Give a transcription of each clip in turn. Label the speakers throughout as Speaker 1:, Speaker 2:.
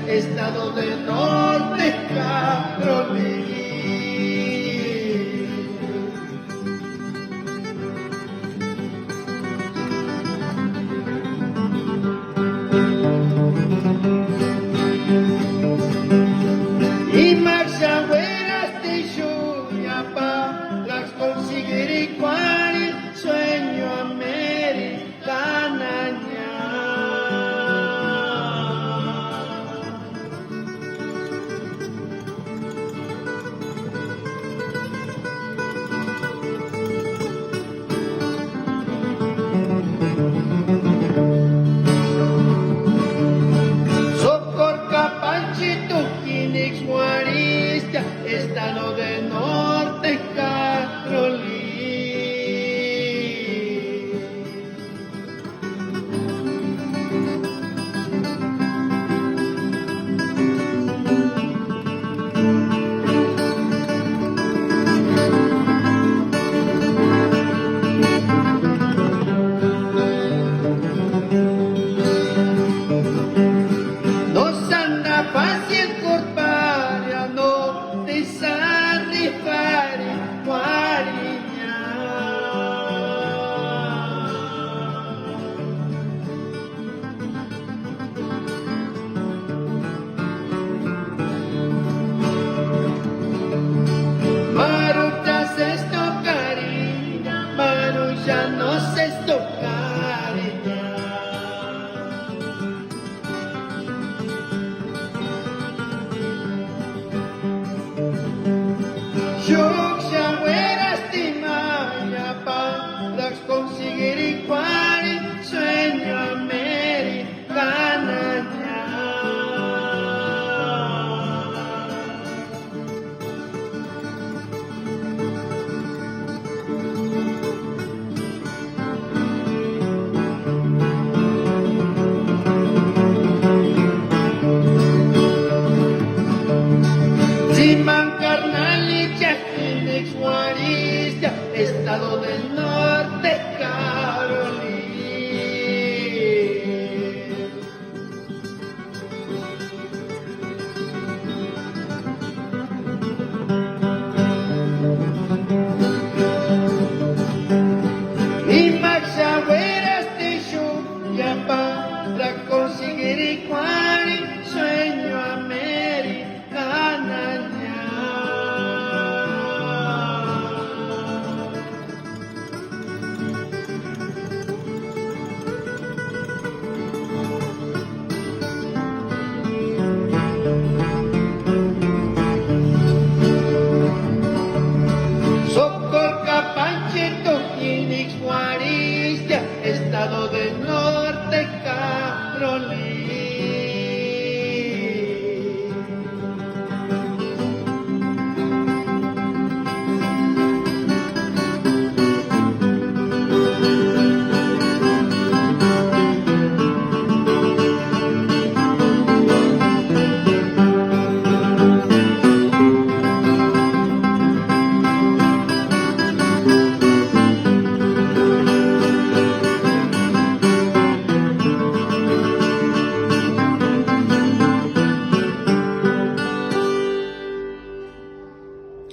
Speaker 1: Estado del Norte, Carolina. Y marcha buenas de Chuyapa, las conseguiré cual sueño americana. Estado del Norte, Carolina. Nos anda fácil corpar, no te sarrifare, guariña. Marutas esto cariña, maruja no se esto cariña. Yo ya fuera estimada para conseguir igual sueño americana.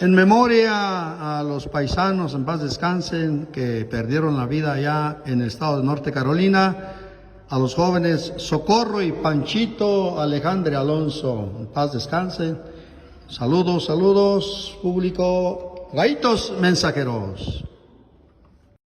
Speaker 2: En memoria a los paisanos, en paz descansen, que perdieron la vida allá en el estado de Norte Carolina, a los jóvenes Socorro y Panchito Alejandre Alonso, en paz descansen. Saludos, saludos, público, gallitos mensajeros.